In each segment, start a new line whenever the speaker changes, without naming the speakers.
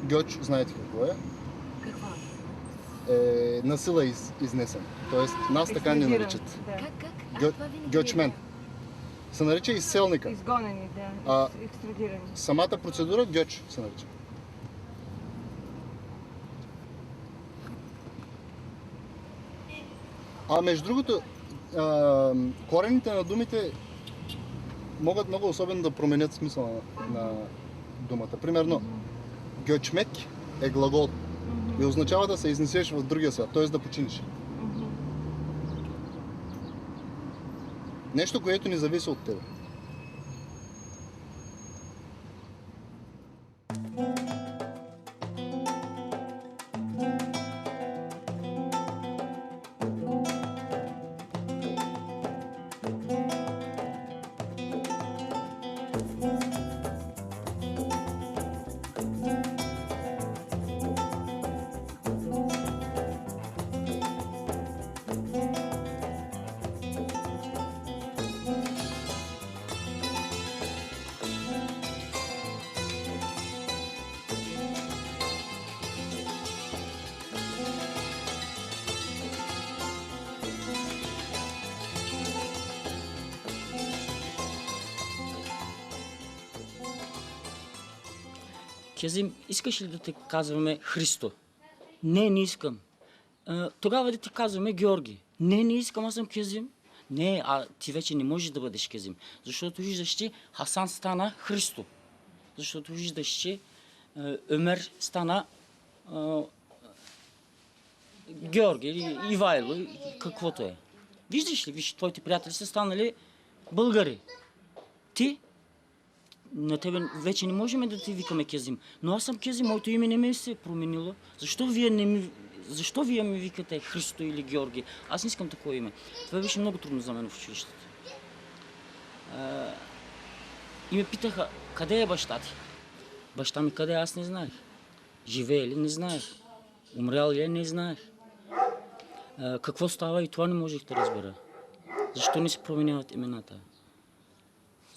Гьоч, знаете какво е?
Каква?
Насила изнесен. Тоест, нас така ни наричат.
Да. Как?
Гьочмен. Се нарича изселника.
Изгонени, да. Екстрадирани.
Самата процедура гьоч се нарича. Между другото, корените на думите могат много особено да променят смисъла на думата. Примерно, гьочмек е глагол и означава да се изнесеш в другия свят, т.е. да починеш. Нещо, което не зависи от тебе.
Кезим, искаш ли да те казваме Христо? Не искам. Тогава да ти казваме Георги. Не искам, аз съм Кезим. Не, ти вече не можеш да бъдеш Кезим. Защото виждаш, че Хасан стана Христо. Защото виждаш, че Ömer стана Георги или Ивайло, каквото е. Виждаш ли, твоите приятели са станали българи. Ти на тебе вече не можем да ти викаме Кезим. Но аз съм Кезим, моето име не ме се е променило. Защо вие ми викате Христо или Георги? Аз не искам такова име. Това беше много трудно за мен в училището. И ме питаха, къде е баща ти? Баща ми къде? Аз не знаех. Живее ли? Не знаех. Умрял ли? Не знаех. Какво става? И това не можех да разбера. Защо не се променяват имената?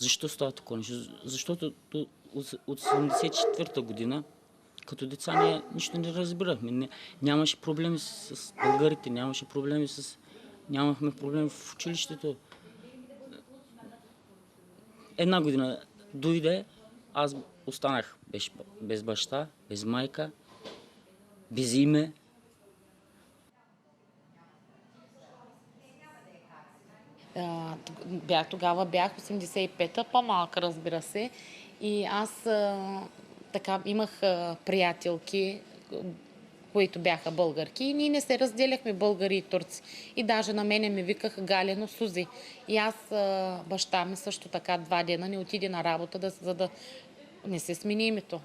Защо става такова нещо? Защото от 1974 година като деца ние нищо не разбирахме. Нямаше проблеми с българите, нямахме проблеми в училището. Една година дойде, аз останах без баща, без майка, без име.
Тогава бях 85-та, по-малка, разбира се. И аз така имах приятелки, които бяха българки. И ние не се разделяхме, българи и турци. И даже на мене ми викаха Галено Сузи. И аз, баща ми също така 2 дена не отиде на работа, за да не се смени името.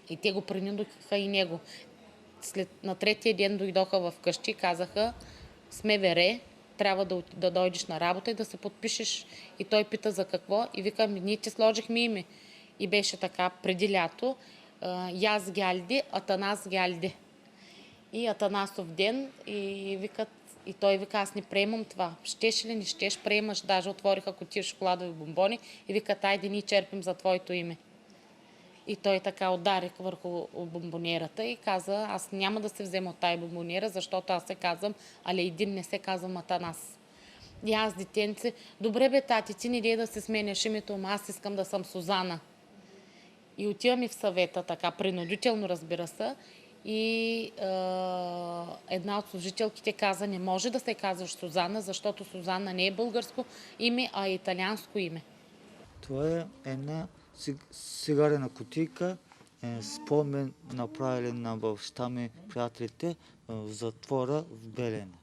И те го принудиха и него. На 3-тия ден дойдоха в къщи и казаха, с МВР, трябва да дойдеш на работа и да се подпишеш. И той пита за какво. И викам, ние ти сложихме име. И беше така преди лято. Яз Гялди, Атанас Гялди. И Атанасов ден. И той вика, аз не приемам това. Щеш ли, не щеш, приемаш. Даже отвориха кутия шоколадови бомбони. И вика, айде ние черпим за твоето име. И той така ударих върху бомбонерата и каза, аз няма да се взема от тая бомбонера, защото аз се казвам Алейдин, не се казвам Атанас. И аз, детенце, добре бе, тати, ти не дей да се сменяш името, ама аз искам да съм Сузана. И отиваме в съвета, така, принудително, разбира се, и една от служителките каза, не може да се казваш Сузана, защото Сузана не е българско име, а е италианско име.
Това е една сигарена кутийка, спомен направили на баща ми приятелите в затвора в Белене.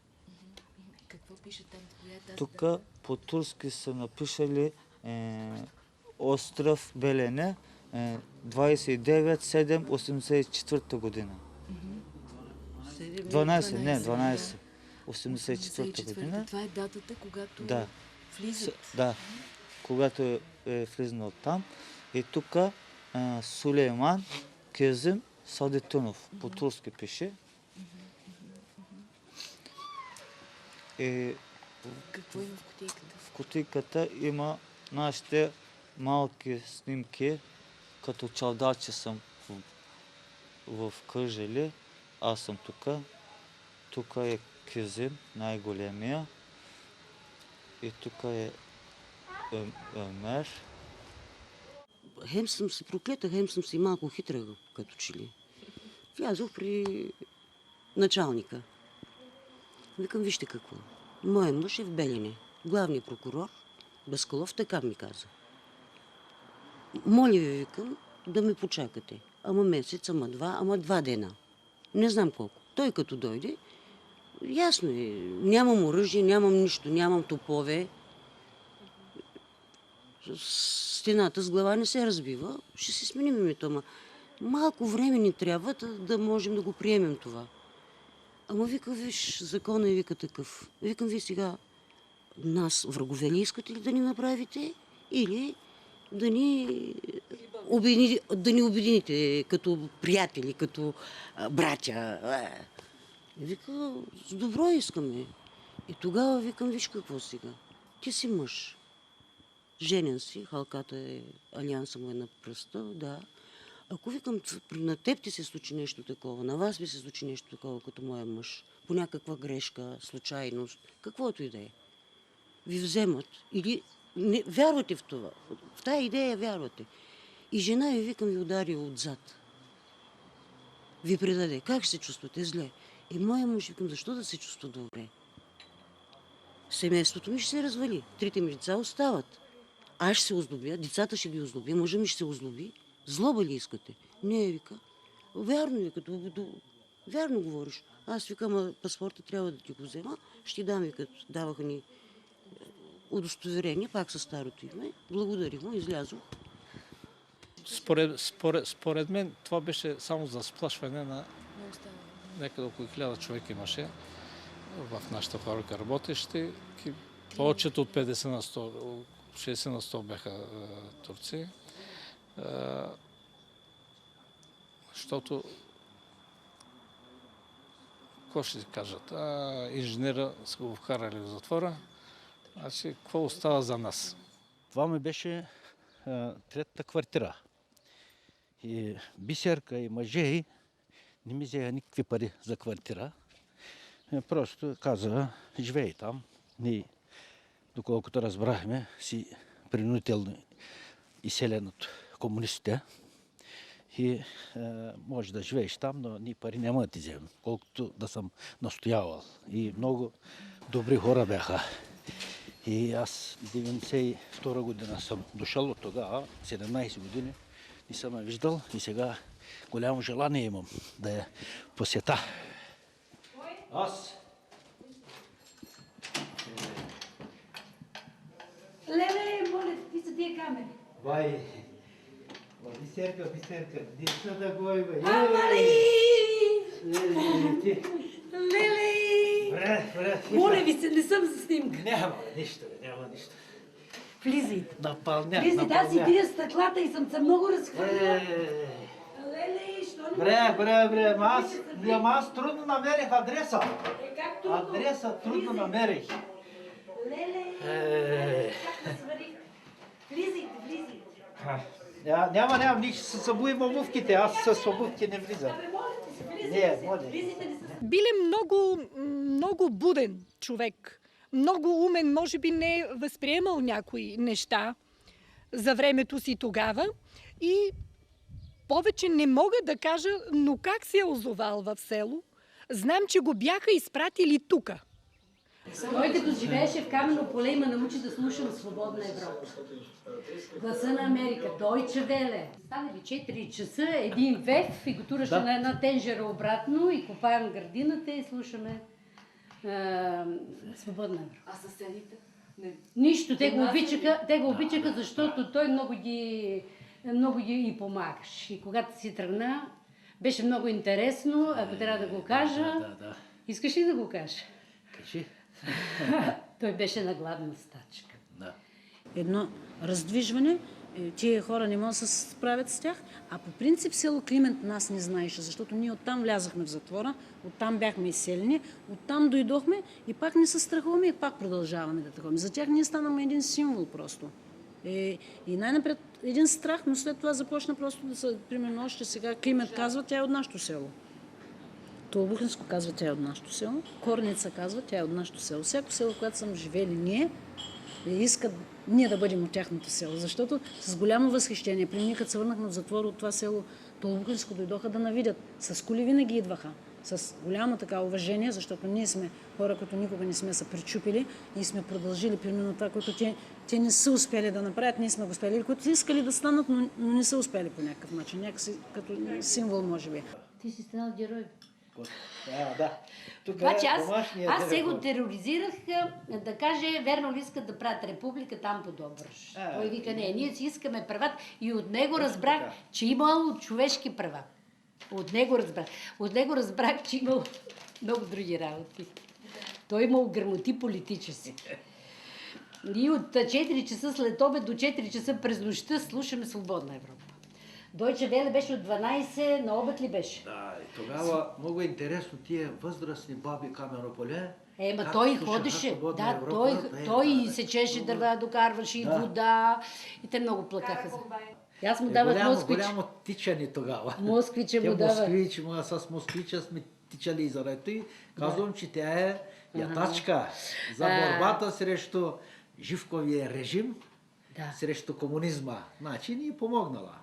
Какво пише там?
Тук по-турски са напишали остров Белене, 29-7-84 година. 12, 84 година.
Това е датата, когато влизат.
Да, когато е влизнал там. И тук Сулейман Кезим Садетунов, по-турски пише.
Какво има в кутийката?
В кутийката има нашите малки снимки, като чалдачи съм в Кърджали. Аз съм тук. Тук е Кюзин, най-големия. И тук е Мер.
Хем съм се проклета, хем съм си малко хитра, като че ли. Влязох при началника. Викам, вижте какво. Моят мъж е в Белене. Главният прокурор Баскалов така ми каза. Моля ви, викам, да ме почакате. Ама месец, ама два, ама 2 дена. Не знам колко. Той като дойде, ясно е, нямам оръжие, нямам нищо, нямам топове. Стената с глава не се разбива. Ще си сменим името, ама малко време ни трябва да можем да го приемем това. Ама вика, виж, закона е вика такъв. Викам, ви сега нас врагове ли искате ли да ни направите? Или да ни обедините като приятели, като братя. Вика, с добро искаме. И тогава викам, виж какво сега. Ти си мъж. Женен си, халката е, алианса му е на пръста, да. Ако викам, на теб ти се случи нещо такова, на вас ви се случи нещо такова, като моя мъж, по някаква грешка, случайност, каквото и да е, ви вземат или не, вярвате в това, в тая идея вярвате. И жена ви, викам, ви удари отзад. Ви предаде. Как ще се чувствате? Зле. И моя мъж, викам, защо да се чувства добре? Семейството ми ще се развали. 3 ми деца остават. Аз ще се озлобя, децата ще ги озлобя, мъжа ми ще се озлоби. Злоба ли искате? Не, вика. Вярно, вика, вярно говориш. Аз викам, паспорта трябва да ти го взема. Ще дам, вика, даваха ни удостоверение, пак със старото име. Благодарих му, излязох.
Според мен това беше само за сплашване на някъде около 1000 човека имаше в нашата фабрика работещи. Повечето от 50 на 100, 60 на 100 бяха турци. Защото, какво ще кажат? Инженера са го вкарали в затвора, значи какво остава за нас?
Това ми беше третата квартира. И Бисерка и мъже не ми взеха никакви пари за квартира. Просто каза, живей там. Ние, доколкото разбрахме, си принудително изселен от комунистите. И може да живееш там, но ние пари няма да ти вземем, колкото да съм настоявал. И много добри хора бяха. И аз 92 година съм дошъл от тогава, 17 години, не съм я виждал и сега голямо желание имам да я посета. Аз.
Леле, моля, ти са тия камери.
Бай. Бисерка, деца да гой, бе.
Амали!
Ти.
Леле!
Бре.
Моля ви се, не съм за снимка.
Няма нищо.
Влизайте.
Напълня.
Влизайте, аз си крия стъклата и съм се много разхвърлила. Леле, що не...
Бре, аз трудно намерих адреса.
Как трудно?
Адреса трудно намерих.
Леле, как да сварих. Влизайте.
Няма, нищо с обувките, аз с обувки не влизам.
Абе, моля ти се, влизайте. Влизайте ли с...
Бил е много буден човек. Много умен, може би не е възприемал някои неща за времето си тогава. И повече не мога да кажа, но как се е озовал в село. Знам, че го бяха изпратили тука.
Той като живееше в Камено поле ме научи да слушам Свободна Европа. Гласа на Америка, Deutsche Welle. Стане ли 4 часа, един вев и го тураше на една тенжера обратно и копаем градината и слушаме Свободна Европа.
А съседите?
Нищо, те го обичаха, защото той много ги и помагаш. И когато си тръгна, беше много интересно, ако трябва да го кажа. Искаш ли да го кажа?
Кажи.
Той беше на гладна стачка.
Да.
Едно раздвижване, тия хора не могат да се справят с тях, а по принцип село Климент нас не знаеше, защото ние оттам влязахме в затвора, оттам бяхме изселени, оттам дойдохме и пак не се страхуваме и пак продължаваме да такова. За тях ние станахме един символ просто. И най-напред един страх, но след това започна просто да се, примерно още сега, Климент казва, тя е от нашото село. Толбухинско казва, тя е от нашото село. Корница казва, тя е от нашото село. Всяко село, което съм живели ние, искат ние да бъдем от тяхното село. Защото с голямо възхищение, при ние като се върнахме от затвора от това село Толбухинско, дойдоха да навидят. С коли винаги идваха. С голямо така уважение, защото ние сме хора, които никога не сме се причупили и сме продължили примерно това, което те не са успели да направят, ние сме го успели, или които са искали да станат, но не са успели по някакъв начин, някакси като символ, може би.
Ти си станал герой.
Да.
Обаче аз се го тероризирах да каже, верно ли искат да правят република там по Добръж. Той вика, не, ние си искаме правата и от него разбрах, че имало човешки права. От него разбрах, че имал много други работи. Той имал грамоти политически. И от 4 часа след обед до 4 часа през нощта слушаме Свободна Европа. Дойче Веле беше от 12, на обед ли беше?
Да, и тогава много интересно тия възрастни баби Камерополе.
Ма той ходеше, да, той сечеше дърва, докарваше и вода. И те много плакаха. Аз му давах москвич.
Голямо тичане тогава.
Москвиче му дава.
С москвича сме тичали и заради той. Казвам, че тя е ятачка за борбата срещу Живковия режим, срещу комунизма. Значи ни е помогнала.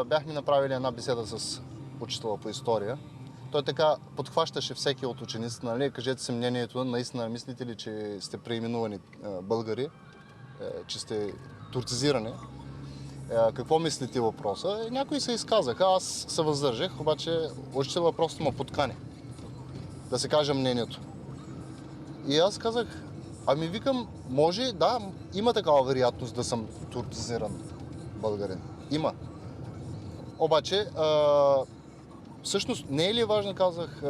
Бяхме направили една беседа с учителя по история. Той така подхващаше всеки от учениците, нали? Кажете си мнението, наистина мислите ли, че сте преименувани българи, че сте турцизирани? Какво мислите въпроса? Някои се изказаха, аз се въздържах, обаче учителя просто ме подкани да се каже мнението. И аз казах, ами викам, може, да, има такава вероятност да съм турцизиран българин. Има. Обаче, всъщност не е ли важно, казах,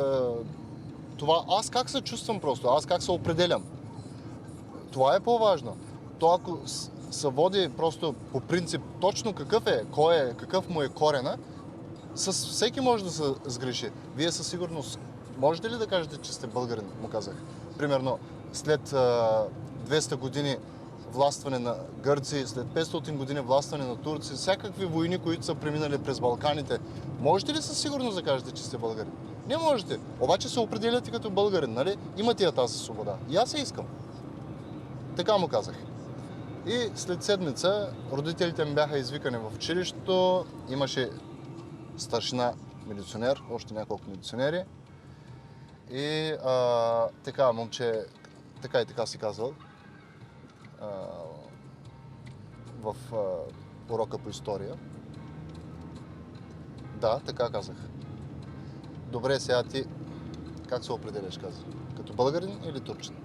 това аз как се чувствам просто, аз как се определям. Това е по-важно. То ако се води просто по принцип точно какъв е, какъв му е корена, всеки може да се сгреши. Вие със сигурност можете ли да кажете, че сте българин, му казах. Примерно, след 200 години властване на гърци, след 500 години властване на турци, всякакви войни, които са преминали през Балканите, можете ли със сигурност да кажете, че сте българин? Не можете. Обаче се определяте като българин, нали? Имате я тази свобода. И аз я искам. Така му казах. И след седмица родителите ми бяха извикани в училището, имаше старшина милиционер, още няколко милиционери. И така, момче, така и така си казвал, в урока по история. Да, така казах. Добре, сега ти как се определяш, каза? Като българин или турчин?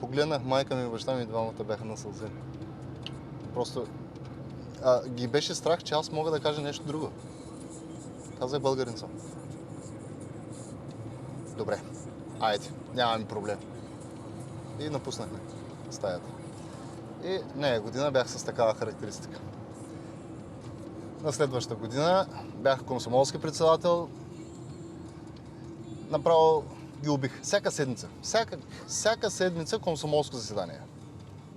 Погледнах майка ми и баща ми и двамата бяха на сълзи. Просто ги беше страх, че аз мога да кажа нещо друго. Казах, българин съм. Добре, айде, нямаме проблем. И напуснахме стаята. И нея година бях с такава характеристика. На следващата година бях комсомолски председател. Направо ги убих. Всяка седмица. Всяка седмица комсомолско заседание.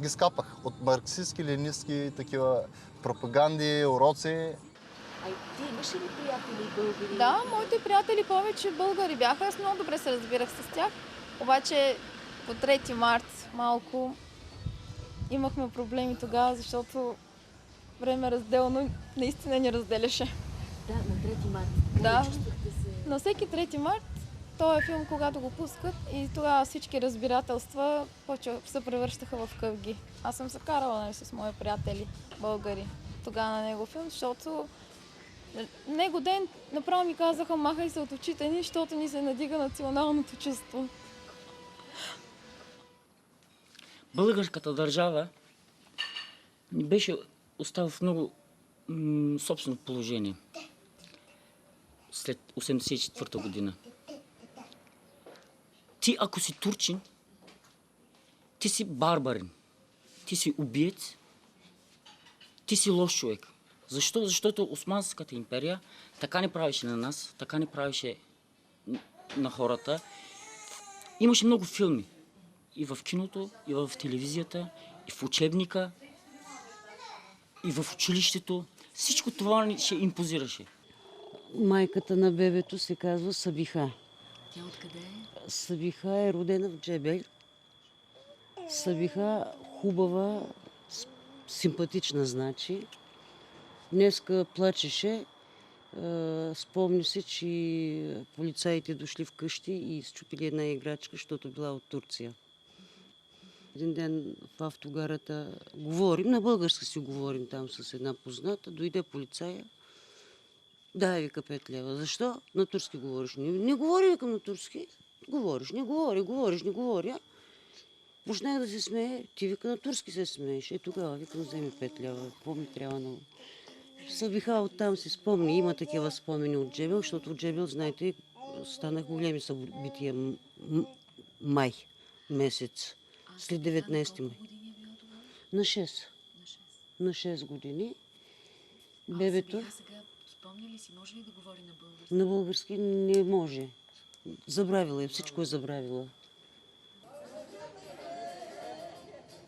Ги скапах от марксистски, ленинистки, такива пропаганди, уроци.
Ти имаш ли приятели българи?
Да, моите приятели повече българи бяха. Аз много добре се разбирах с тях. Обаче по 3 март малко имахме проблеми тогава, защото време разделно наистина ни разделяше.
Да, на 3 март.
Да, на всеки 3 март този филм, когато го пускат и тогава всички разбирателства се превръщаха в къвги. Аз съм се карала с мои приятели българи тогава на него филм, защото него ден направо ми казаха, махай се от очите ни, защото ни се надига националното чувство.
Българската държава ни беше оставила в много собствено положение след 1984 година. Ти, ако си турчин, ти си барбарин, ти си убиец, ти си лош човек. Защо? Защото Османската империя така не правеше на нас, така не правеше на хората. Имаше много филми и в киното, и в телевизията, и в учебника, и в училището. Всичко това ни ще импозираше.
Майката на бебето се казва Сабиха.
Тя откъде е?
Сабиха е родена в Джебел. Сабиха хубава, симпатична, значи. Днеска плачеше. Спомни се, че полицаите дошли вкъщи и счупили една играчка, защото била от Турция. Един ден в автогарата говорим, на български си говорим там с една позната, дойде полицая. Дай, вика 5 лева. Защо? На турски говориш. Не говори, викам на турски. Говориш, не говори. Почнах да се смее. Ти, вика, на турски се смееш. Тогава, викам, вземи 5 лева. Какво ми трябва много? Сабиха оттам си спомни. Има такива спомени от Джебел, защото от Джебел, знаете, станах големи събития май месец. След 19 май. На 6. На 6 години. Бебето.
Сега спомня ли си, може ли да говори на български?
На български не може. Забравила е, всичко е забравила.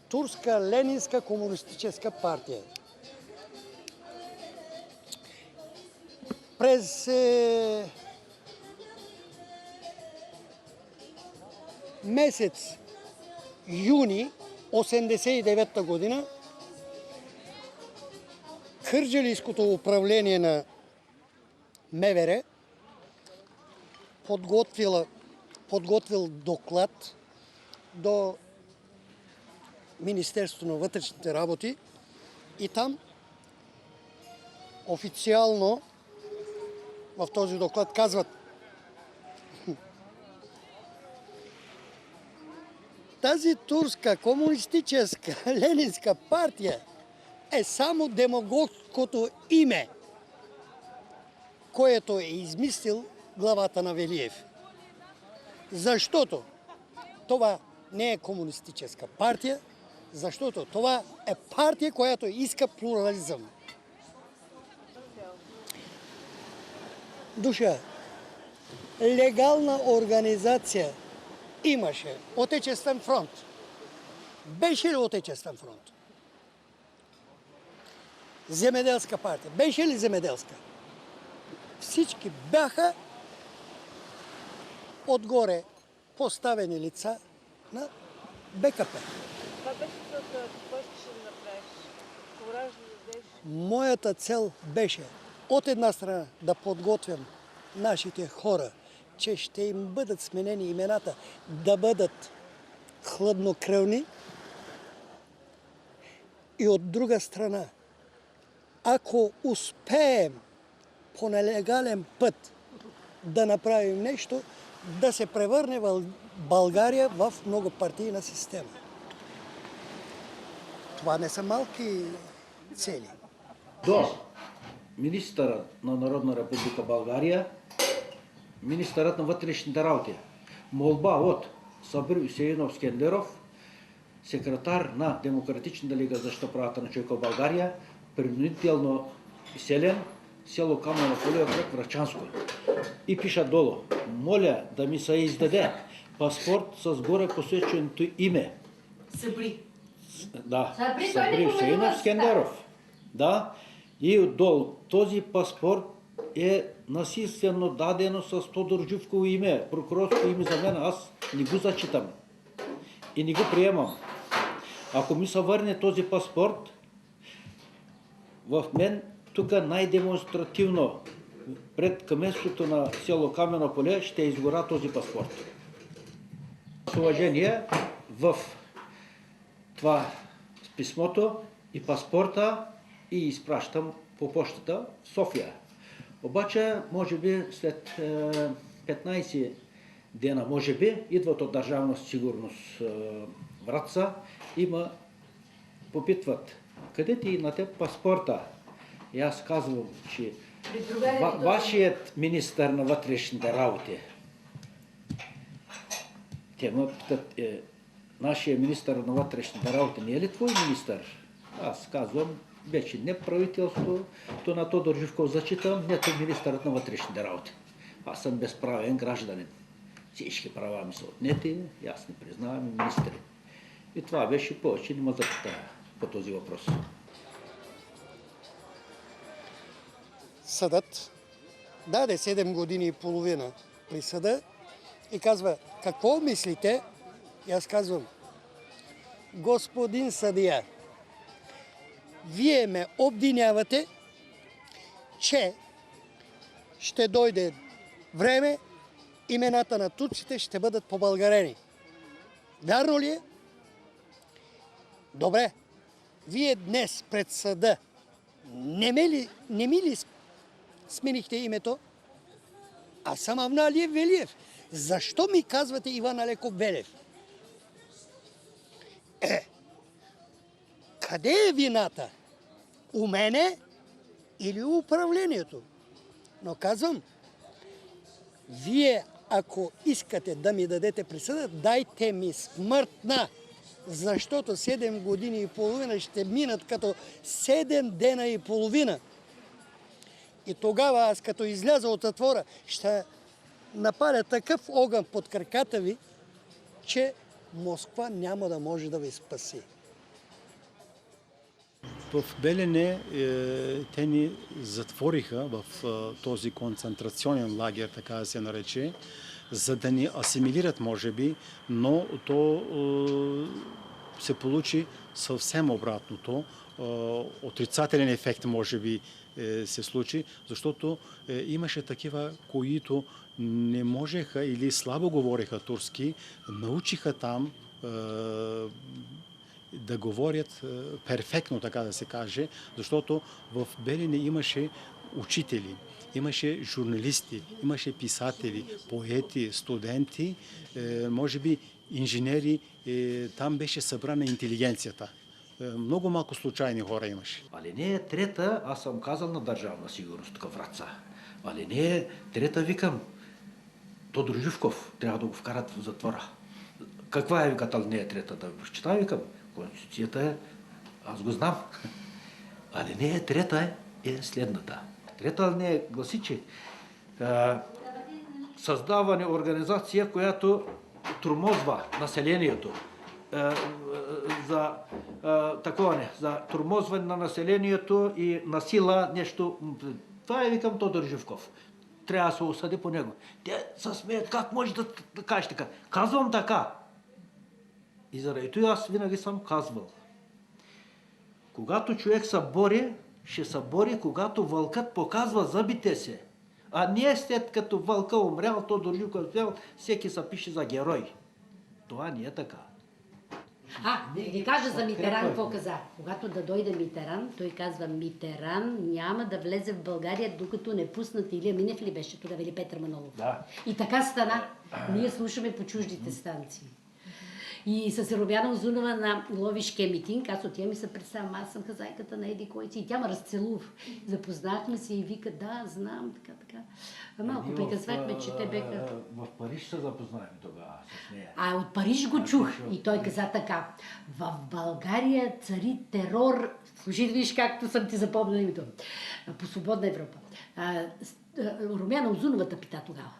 Турска ленинска комунистическа партия. През месец юни 1989 година Кърджалийското управление на МВР подготвил доклад до Министерството на вътрешните работи и там официално в този доклад казват: тази турска комунистическа ленинска партия е само демагогското име, което е измислил главата на Велиев. Защото това не е комунистическа партия, защото това е партия, която иска плурализъм. Душа, легална организация имаше Отечествен фронт. Беше ли Отечествен фронт? Земеделска партия. Беше ли земеделска? Всички бяха отгоре поставени лица на БКП.
Това беше целта. Какво искаш да направиш? Коражно да дадеш?
Моята цел беше от една страна да подготвям нашите хора, че ще им бъдат сменени имената, да бъдат хладнокръвни, и от друга страна, ако успеем по нелегален път да направим нещо, да се превърне в България в многопартийна система. Това не са малки цели.
До министъра на Народна република България, министърът на вътрешните работи, молба от Сабир Хюсеинов Скендеров, секретар на Демократичната лига за защита правата на човека в България, принудително изселен, село Камено поле, окръг Врачанско. И пиша долу: моля да ми се издаде паспорт с горе посоченото име.
Сабри.
Да, Сабир Хюсеинов Скендеров. Да, и отдолу този паспорт е насилствено дадено с Тодор Живково име, прокурорско име за мен, аз не го зачитам и не го приемам. Ако ми се върне този паспорт, в мен тук най-демонстративно пред кметството на село Камено поле ще изгора този паспорт. С уважение в това с писмото и паспорта и изпращам по почтата в София. Обаче, може би след 15 дена, може би, идват от Държавна сигурност Враца и ме попитват: къде ти на теб паспорта? И аз казвам, че вашият министър на вътрешните работи. Те ме питат: нашия министър на вътрешните работи не е ли твой министър? Аз казвам: вече не правителството на Тодор Живков зачитам, нето министърът на вътрешните работи. Аз съм безправен гражданин. всички права ми са отнети, и аз не признавам министри. И това беше повече, не ме запитая по този въпрос.
Съдът даде 7 години и половина присъда и казва, какво мислите? И аз казвам, господин съдия, вие ме обвинявате, че ще дойде време, имената на турците ще бъдат побългарени. Вярно ли е? Добре. Вие днес пред съда не ми ли сменихте името? Аз съм Авналиев Велиев. Защо ми казвате Иван Алеков Велев? Къде е вината? У мене или у управлението? Но казвам, вие ако искате да ми дадете присъда, дайте ми смъртна, защото 7 години и половина ще минат като 7 дена и половина. И тогава аз като изляза от затвора, ще напаля такъв огън под краката ви, че Москва няма да може да ви спаси.
В Белене те ни затвориха в този концентрационен лагер, така да се нарече, за да ни асимилират, може би, но то се получи съвсем обратното. Отрицателен ефект, може би, се случи, защото имаше такива, които не можеха или слабо говореха турски, научиха там да говорят перфектно, така да се каже, защото в Белене имаше учители, имаше журналисти, имаше писатели, поети, студенти, може би инженери, там беше събрана интелигенцията. Много малко случайни хора имаше.
Алинея трета, аз съм казал на Държавна сигурност тук Враца. Алинея трета викам, Тодор Живков трябва да го вкарат в затвора. Каква е викат алинея трета? Да го чета, викам. Конституцията е, аз го знам. Алинея трета е следната. Трета алинея гласи, че създаване организация, която тормозва населението. За тормозване на населението и насила нещо. Това е, викам, Тодор Живков. Трябва да се осъди по него. Те се смеят, как може да кажеш така? Казвам така. И заради това аз винаги съм казвал. Когато човек се бори, ще се бори, когато вълкът показва зъбите се. А не след като вълка умрял, Тодор Живков умрял, всеки се пише за герой. Това не е така.
Да ви кажа за Митеран какво каза. Когато да дойде Митеран, той казва, Митеран няма да влезе в България, докато не пуснат Илия Минев ли беше тогава, или Петър Манолов.
Да.
И така стана. Ние слушаме по чуждите станции. И с Румяна Узунова на Ловишкия митинг, аз отивам и се представям, аз съм хазайката на Еди Койци. И тя ме разцелува. Запознахме се и вика, да, знам, така. Малко приказвахме, че те беха...
В Париж се запознахме тогава с нея.
От Париж го чух и той каза така. В България цари терор. Слушай, виж както съм ти запомнила името. По свободна Европа. Румяна Узунова пита тогава.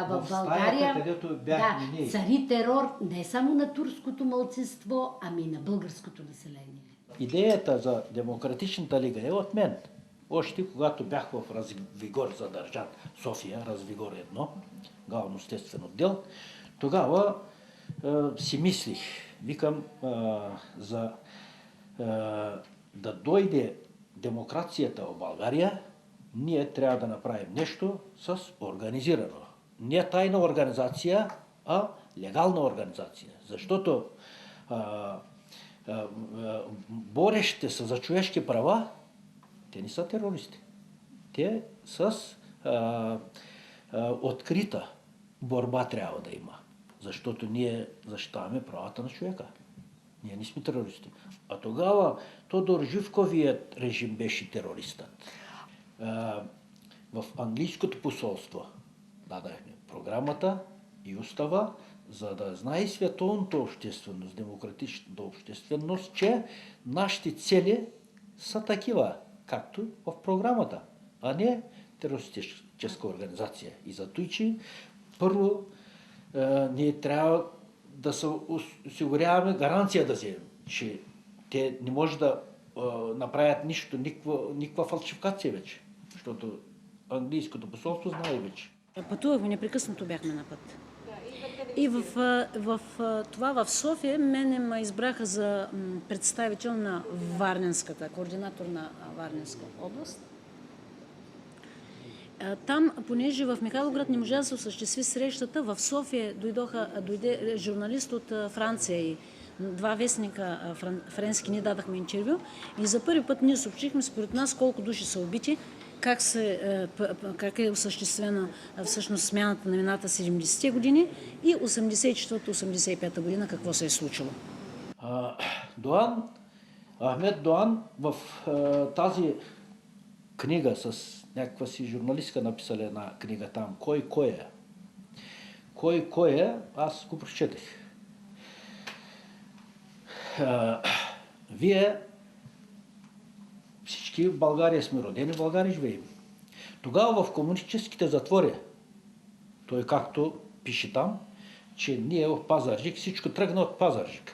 В България
където бяхме ние.
Цари терор не само на турското малцинство, ами на българското население.
Идеята за демократичната лига е от мен. Още когато бях в Развигор задържан, София, Развигор 1, главно естествен отдел, тогава си мислих, викам, да дойде демокрацията в България, ние трябва да направим нещо с организирано. Не тайна организация, а легална организация. Защото борещите се за човешки права, те не са терористи. Те с открита борба трябва да има. Защото ние защитаваме правата на човека. Ние не сме терористи. А тогава Тодор Живковият режим беше терористът. В английското посолство дадахме програмата и устава, за да знае световната общественост, демократичната общественост, че нашите цели са такива, както в програмата, а не терористическа организация. И зато, че Първо, ние трябва да се осигуряваме гаранция да вземем, че те не може да направят нищо, никаква фалшификация вече, защото английското посолство знае вече.
Пътувахме, непрекъснато бяхме на път. И в София мене ме избраха за представител на Варненската, координатор на Варненска област. Там, понеже в Михайловград не можа да се осъществи срещата, в София дойде журналист от Франция и 2 вестника френски ни дадахме интервю и за първи път ние съобщихме според нас колко души са убити, как е осъществена всъщност смяната на вината 70-те години и 84-85 година какво се е случило.
Ахмед Доан в тази книга с някаква си журналистка написали една книга там, Кой е, аз го прочетах. Вие всички в България сме родени, в България живеем. Тогава в комунистическите затвори, той както пише там, че ние в Пазарджик, всичко тръгна от Пазарджик.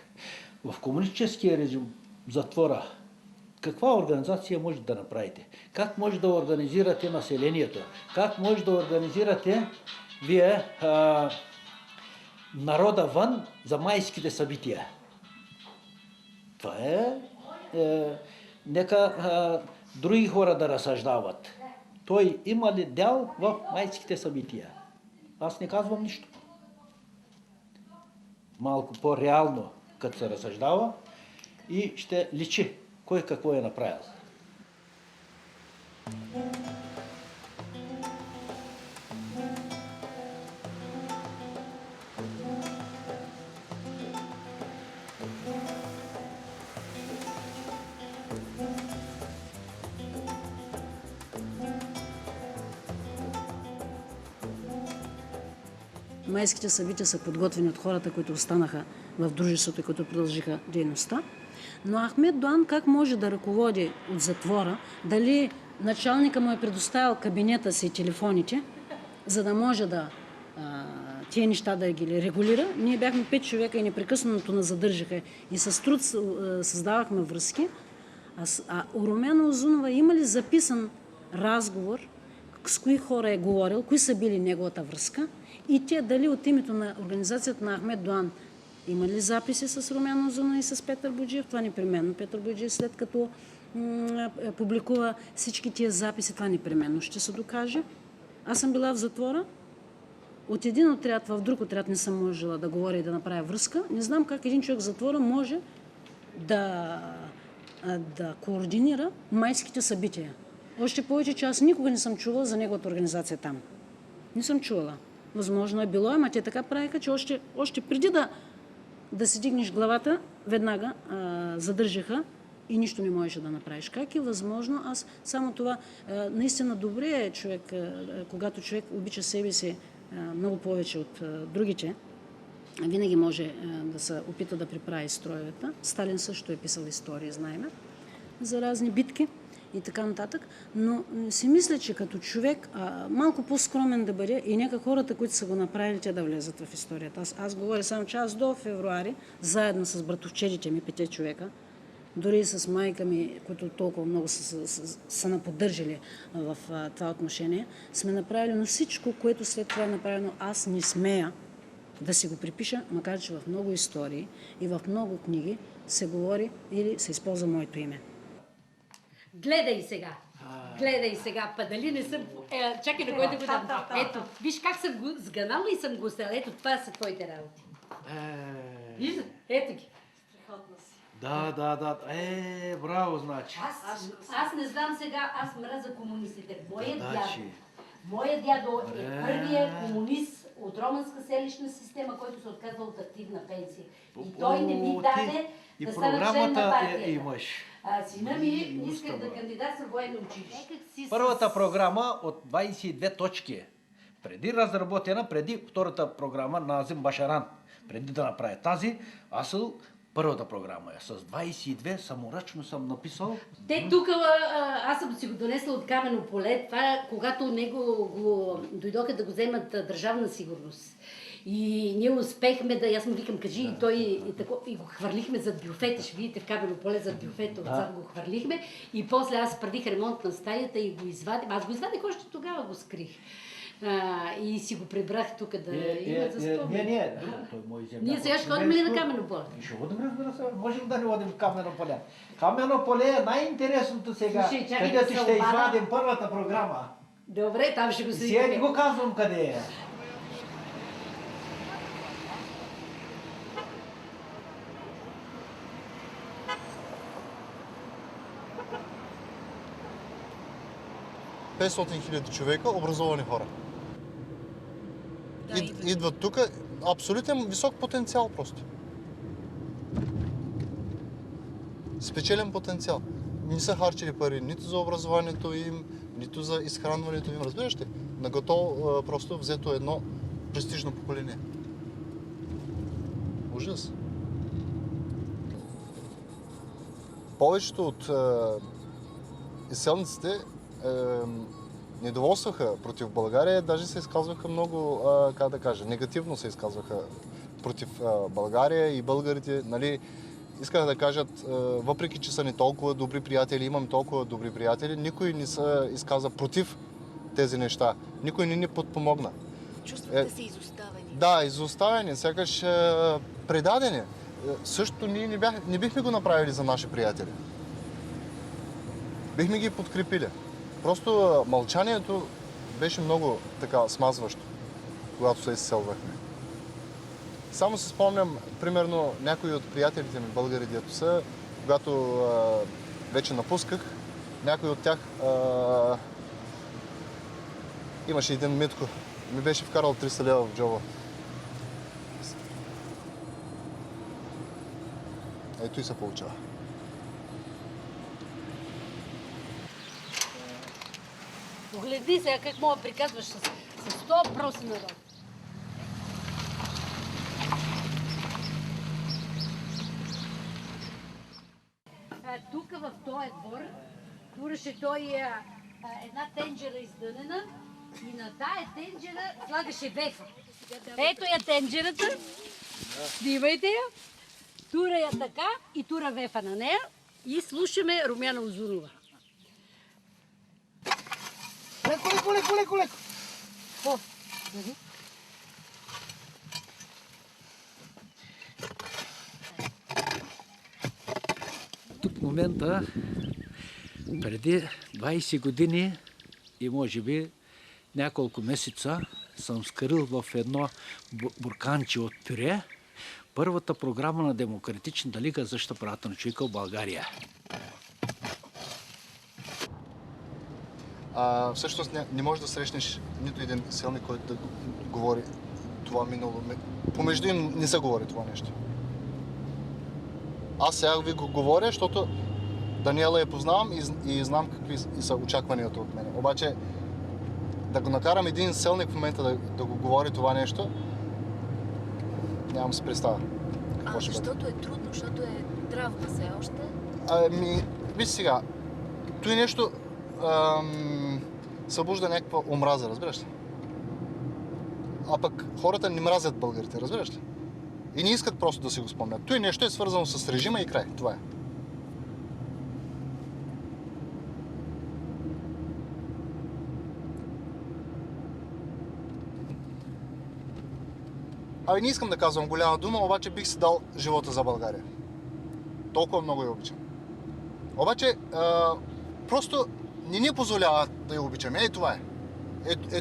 В комунистическия режим затвора, каква организация може да направите? Как може да организирате населението? Как може да организирате вие народа вън за майските събития? Това нека други хора да разсъждават. Той има ли дял в майските събития? Аз не казвам нищо. Малко по-реално, като се разсъждава и ще личи кой какво е направил.
Майските събития са подготвени от хората, които останаха в дружеството и които продължиха дейността. Но Ахмед Доан как може да ръководи от затвора, дали началника му е предоставил кабинета си и телефоните, за да може да тия неща да ги регулира. Ние бяхме 5 човека и непрекъснато нас задържаха и с труд създавахме връзки. А у Румяна Узунова има ли записан разговор с кои хора е говорил, кои са били неговата връзка и те дали от името на организацията на Ахмед Доан има ли записи с Румяна Узунова и с Петър Бояджиев? Това непременно. Петър Бояджиев след като публикува всички тия записи, това непременно ще се докаже. Аз съм била в затвора. От един отряд в друг отряд не съм можела да говоря и да направя връзка. Не знам как един човек в затвора може да координира майските събития. Още повече, че аз никога не съм чувала за неговата организация там. Не съм чувала. Възможно е било, ама те така правиха, че още преди да си дигнеш главата, веднага задържаха и нищо не можеше да направиш. Как е възможно? Аз само това, наистина добре е човек, когато човек обича себе си много повече от другите, винаги може да се опита да приправи историята. Сталин също е писал истории, знаем, за разни битки и така нататък. Но си мисля, че като човек малко по-скромен да бъде и нека хората, които са го направили, те да влезат в историята. Аз говоря само, че аз до февруари, заедно с братовчедите ми, 5 човека, дори и с майка ми, които толкова много са наподдържали в това отношение, сме направили, но всичко, което след това е направено, аз не смея да си го припиша, макар че в много истории и в много книги се говори или се използва моето име.
Гледай сега. Гледай сега, па дали не съм... чакай да го дам. Ето, виж как съм го сгънала и съм го стела. Ето, това са твоите работи. Вижда? Ето ги.
Да. Браво, значи.
Аз не знам сега, аз мразя комунистите. Моят дядо е първият комунист от романска селищна система, който се отказва от активна пенсия. И той не ми даде да стана член на партията.
Имаш.
Сина ми иска да кандидатства в военно училище.
Първата програма от 22 точки преди разработена, преди втората програма на Азим Башаран, преди да направи тази, аз Първата програма е с 22, саморъчно съм написал.
Те тук, аз съм си го донесла от Камено поле, това когато него дойдоха да го вземат Държавна сигурност. И ние успехме да, аз му викам, кажи, и той и го хвърлихме зад бюфета, ще видите в Камено поле зад бюфета, отзад го хвърлихме. И после аз правих ремонт на стаята и го извадих. Аз го извадих, още тогава го скрих. И си го прибрах тук да имат за спомен.
Не, той мой земя.
Ние сега ще ходим ли на Камено поле?
Ще ходим, разбира се. Можем да не ходим в Камено поле. Камено поле е най-интересното сега, където ще извадим първата програма.
Добре, там ще го снимаме.
Сега не го казвам къде е.
...500,000 човека, образовани хора. Идват тук, абсолютен висок потенциал просто. Спечелен потенциал. Не са харчили пари нито за образованието им, нито за изхранването им. Разбираш ли? Наготово просто взето едно престижно поколение. Ужас. Повечето от изселниците недоволстваха против България, даже се изказваха много, как да кажа, негативно се изказваха против България и българите, нали, искаха да кажат, въпреки че са ни толкова добри приятели, имам толкова добри приятели, никой не се изказа против тези неща. Никой не ни подпомогна.
Чувствате се изоставени.
Да, изоставени, сякаш предадени. Също ние не бихме го направили за наши приятели. Бихме ги подкрепили. Просто мълчанието беше много така смазващо, когато се изселвахме. Само се спомням, примерно, някои от приятелите ми българи, дето са, когато вече напусках, някой от тях имаше един Митко, ми беше вкарал 300 лева в джоба. Ето и се получава.
Погледни сега как мога да приказваш с 100 проси народ. Тук в този двор туреше той една тенджера издънена и на тая тенджера слагаше вефа. Ето я тенджерата, снимайте я, тура я така и тура вефа на нея и слушаме Румяна Узунова.
Леко.
О,
Тук в момента, преди 20 години и може би няколко месеца съм скрил в едно бурканче от пюре първата програма на Демократичната лига за защита правата на човека в България.
Всъщност не можеш да срещнеш нито един селник, който да говори това минало. Помежду им не се говори това нещо. Аз сега ви го говоря, защото Даниела я познавам и знам какви са очакванията от мен. Обаче да го накарам един селник в момента да го говори това нещо, нямам си представа.
Защото е трудно, защото е травма все още?
Виж сега, той нещо събужда някаква омраза, разбираш ли? А пък хората не мразят българите, разбираш ли? И не искат просто да си го спомнят. Той нещо е свързано с режима и край. Това е. Не искам да казвам голяма дума, обаче бих си дал живота за България. Толкова много я обичам. Обаче, просто не ни позволява да я обичаме. Това е.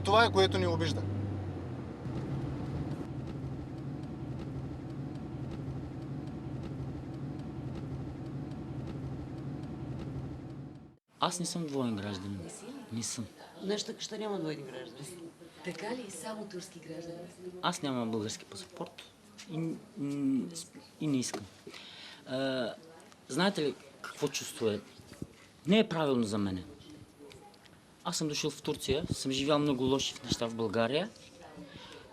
Това е, което ни обижда.
Аз не съм двоен гражданин. Не съм.
Нашата къща няма двойни граждани.
Така ли? Само турски граждани?
Аз нямам български паспорт и не искам. Знаете ли какво чувство е? Не е правилно за мене. Аз съм дошъл в Турция, съм живял много лоши неща в България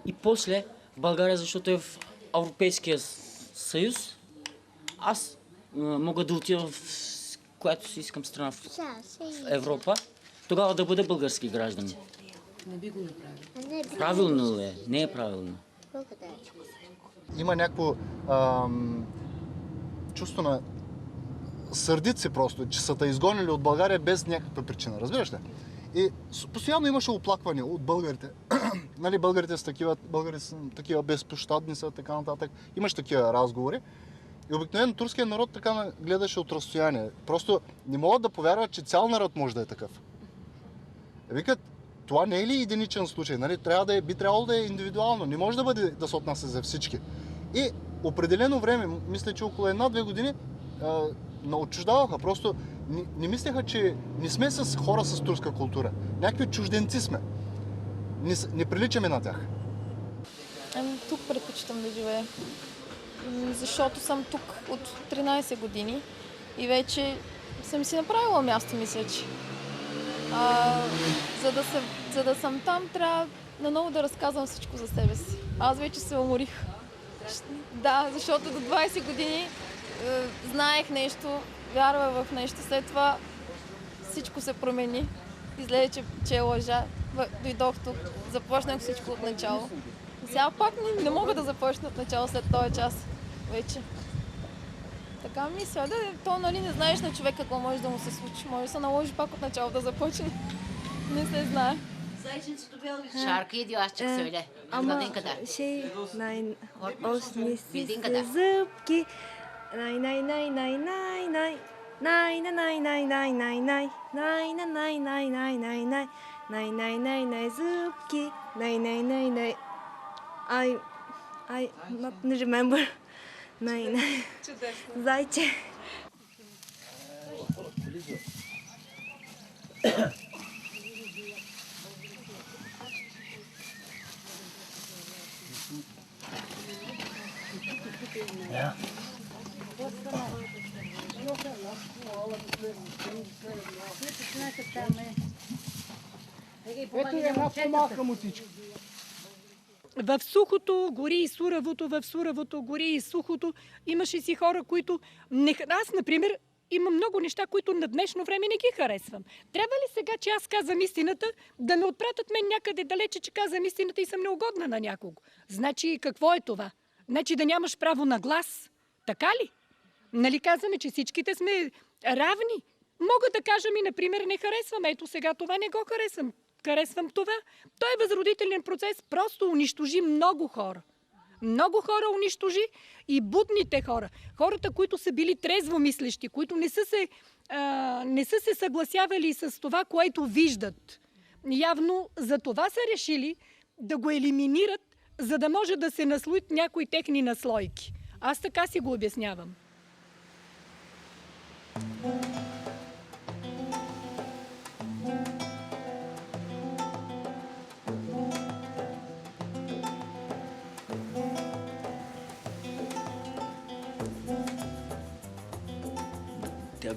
и после в България, защото е в Европейския съюз, аз мога да отида в която си искам страна в Европа, тогава да бъда български гражданин.
Не би го направил.
Правилно е, не е правилно.
Има някакво чувство на сърдит се просто, че са те изгонили от България без някаква причина, разбираш ли? И постоянно имаше оплаквания от българите. Нали, българите са такива безпощадни са, така нататък. Имаш такива разговори. И обикновено турският народ така гледаше от разстояние. Просто не могат да повярват, че цял народ може да е такъв. Викат, това не е ли единичен случай? Нали? Би трябвало да е индивидуално. Не може да бъде да се отнася за всички. И определено време, мисля, че около 1-2 години, отчуждаваха. Просто не мислеха, че не сме с хора с турска култура. Някакви чужденци сме. Не приличаме на тях.
Тук предпочитам да живея. Защото съм тук от 13 години и вече съм си направила място, мисля, че. За да съм там, трябва наново да разказвам всичко за себе си. Аз вече се уморих. Да, защото до 20 години знаех нещо, вярвах в нещо. След това всичко се промени. Изгледа, че е лъжа. Дойдох тук, започнах всичко от начало. Сега пак не мога да започна от начало след този час вече. Така мисля, то нали не знаеш на човек какво може да му се случи. Може да се наложи пак от начало да започне. Не се знае.
Şarkıyı diyor açık söyle. Anladığın kadar.
Osni sisli zıpki. Nay nay nay nay nay nay. Nay nay nay nay nay nay nay. Nay nay nay nay nay nay nay. Nay nay nay nay zıpki. Nay nay nay nay. I not remember. Nay nay. Zajče.
Ja.
Ето е една по-малка мутичка.
В сухото гори и суравото, в суравото гори и сухото. Имаше си хора, които... Аз, например, има много неща, които на днешно време не ги харесвам. Трябва ли сега, че аз казвам истината, да ме отпратят мен някъде далече, че казвам истината и съм неугодна на някого? Значи, какво е това? Значи да нямаш право на глас? Така ли? Нали казваме, че всичките сме равни? Мога да кажа ми, например, не харесвам. Ето сега това не го харесвам. Харесвам това. Той е възродителен процес, просто унищожи много хора. Много хора унищожи и будните хора. Хората, които са били трезво мислещи, които не са се съгласявали с това, което виждат. Явно за това са решили да го елиминират, за да може да се наслоят някои техни наслойки. Аз така си го обяснявам.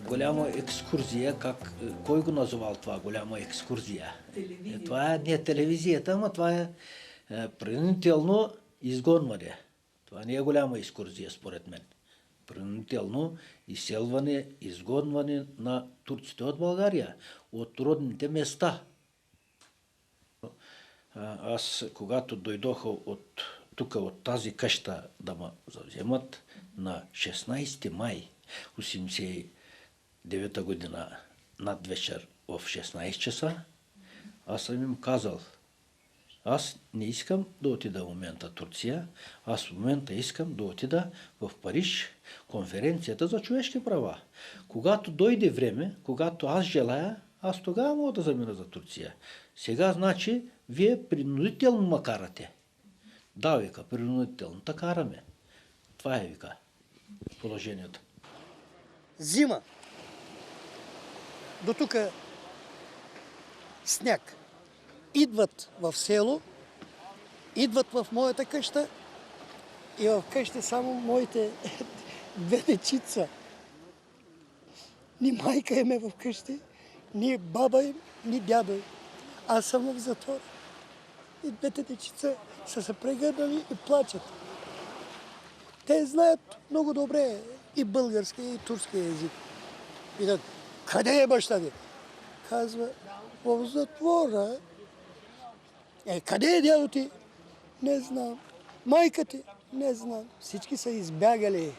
Голяма екскурзия, кой го назовал това голяма екскурзия? Това не е телевизията, ама това е принудително изгонване. Това не е голяма екскурзия, според мен. Принудително изселване, изгонване на турците от България, от родните места. Аз, когато дойдоха тук от тази къща да ме завземат на 16 май 1989 година над вечер в 16 часа, аз съм им казал, аз не искам да отида в момента в Турция, аз в момента искам да отида в Париж, конференцията за човешки права. Когато дойде време, когато аз желая, аз тогава мога да замина за Турция. Сега, значи, вие принудително ме карате. Да, вика, принудително, така караме. Това е, вика, положението.
Зима. До тук сняг. Идват в село, идват в моята къща и в къща само моите две дечица. Ни майка им е в къщи, ни баба им, ни дядо им. Аз съм в затвора. И двете дечица са се прегърнали и плачат. Те знаят много добре и български, и турски език. Питат, къде е баща ти? Казва, в затвора. Къде е дядо ти? Не знам. Майка ти? Не знам. Всички са избягали.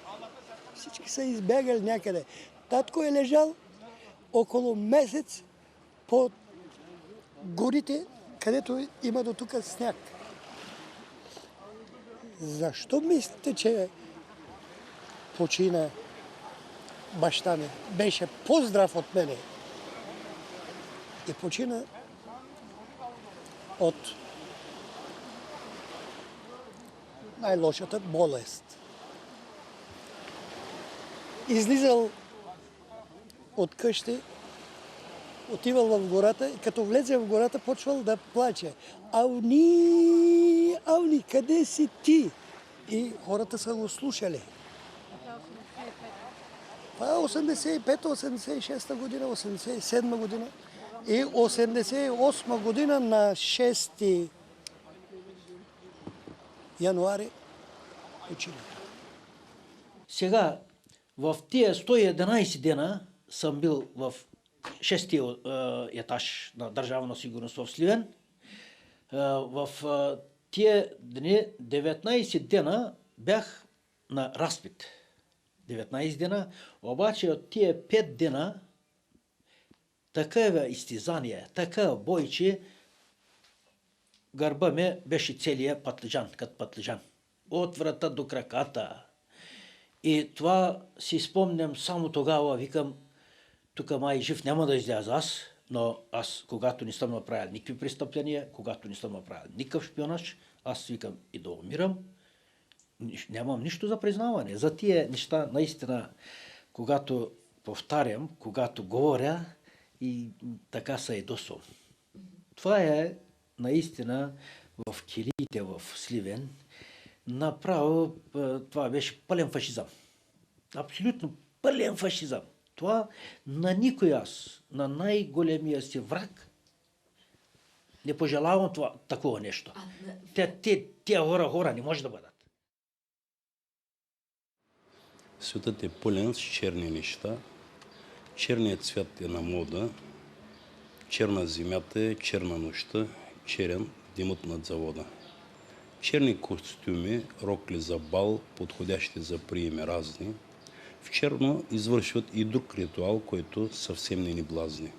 Всички са избягали някъде. Татко е лежал около месец по горите, където има до тук сняг. Защо мислите, че почина баща ми? Беше по-здрав от мене. И почина от най-лошата болест. Излизал от къщи, отивал в гората и като влезе в гората, почвал да плаче. Ауни, Ауни, къде си ти? И хората са го слушали. Това е 85-та, 86-та година, 87-та година и 88-та година на 6 януари почина.
Сега, в тия 111 дена съм бил в 6-тия етаж на Държавна сигурност в Сливен. В тия дни 19 дена бях на разпит. 19 дена, обаче от тия 5 дена такава изтезание, такава бой, че гърба ми беше целия патлижан, като патлижан. От врата до краката. И това си спомням само тогава, викам, тук май жив няма да изляза аз, но аз, когато не съм направил никакви престъпления, когато не съм направил никакъв шпионаж, аз викам и да умирам, нямам нищо за признаване. За тия неща, наистина, когато повтарям, когато говоря, и така се ядосвам. Това е наистина в килиите в Сливен. Направо това беше пълен фашизъм. Абсолютно пълен фашизъм. Това на никой аз, на най-големия си враг, не пожелавам това, такова нещо. Тия хора не може да бъдат.
Светът е пълен с черни неща. Черният цвят е на мода. Черна земята е, черна нощта, черен димът над завода. Черни костюми, рокли за бал, подходящи за приеми разни. В черно извършват и друг ритуал, който съвсем не ни блазни.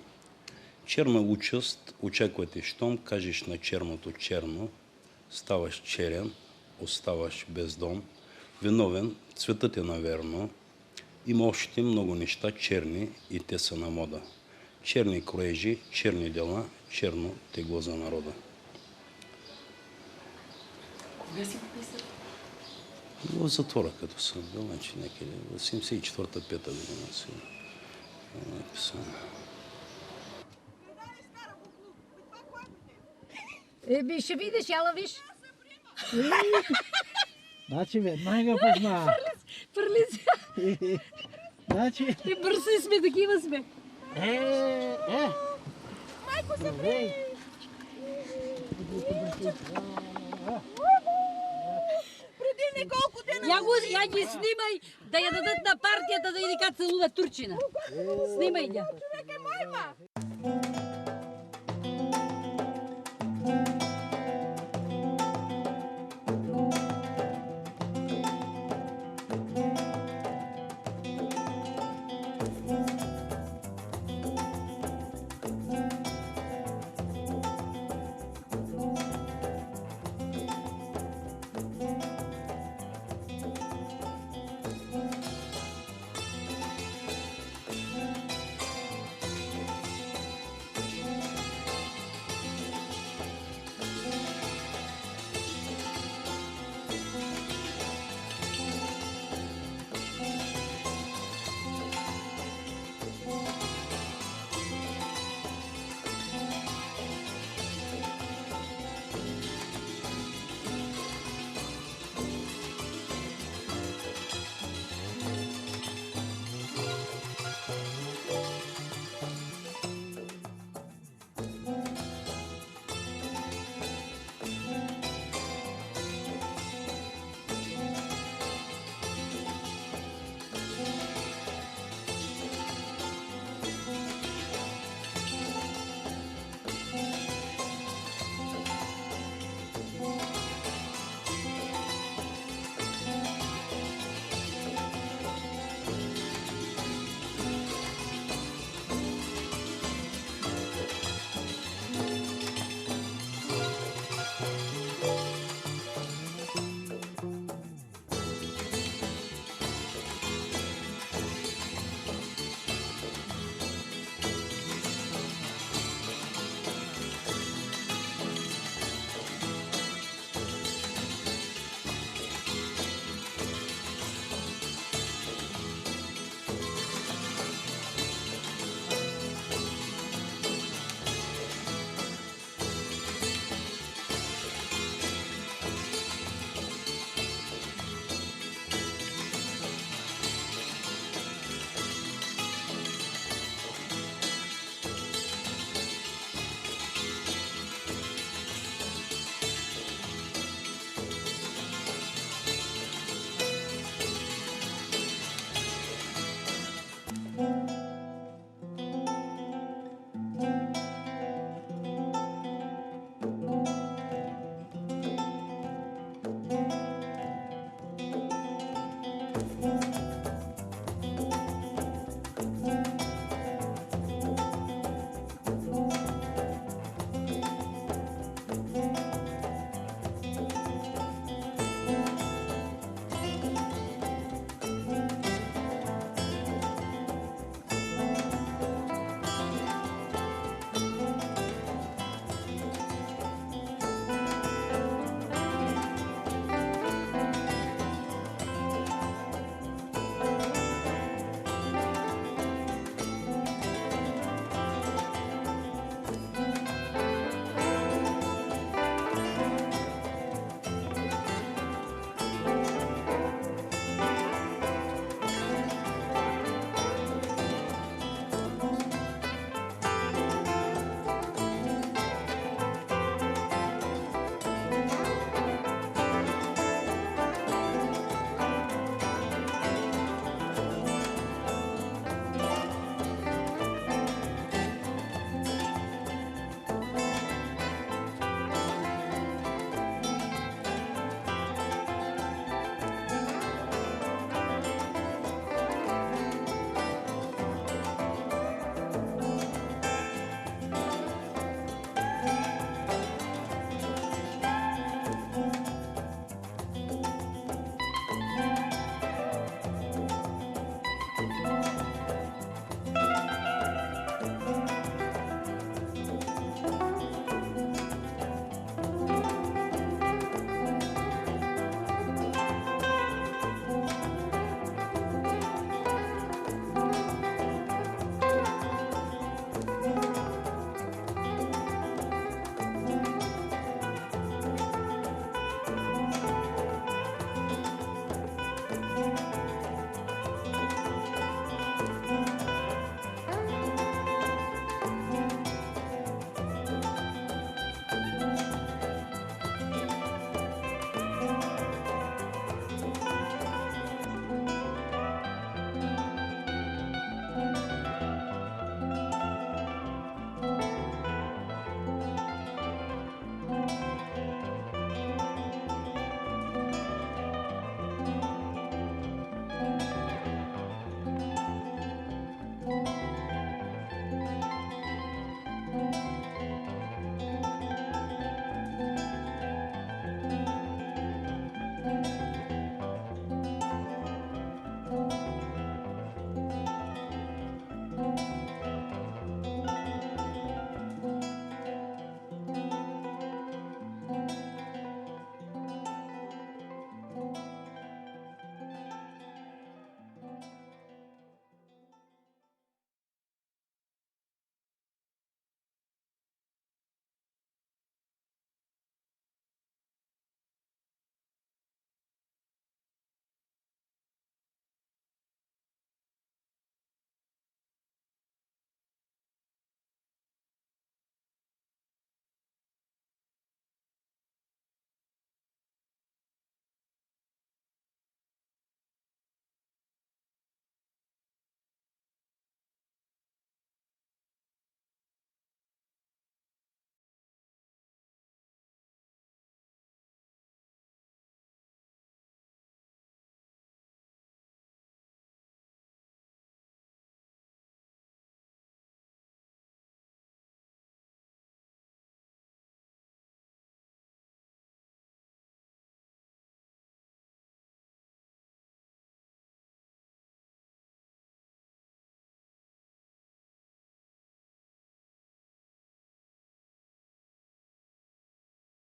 Черна участ очаквате, щом кажеш на черното черно, ставаш черен, оставаш без дом, виновен, цветът е наверно. Има още много неща черни и те са на мода. Черни кроежи, черни дела, черно тегло за народа.
Кога си написал?
В затвора, като съм бил, значи някъде в 74-та-5-та година си написал.
Ще видиш, яла виж.
Значи веднага позна.
Фърли се.
Значи...
И бързи сме, такива сме.
Майко се при!
Преди неколко дена... Я ги снимай, да я дадат на партията, да иди как целува турчина. Снимай я.
Човек е майма.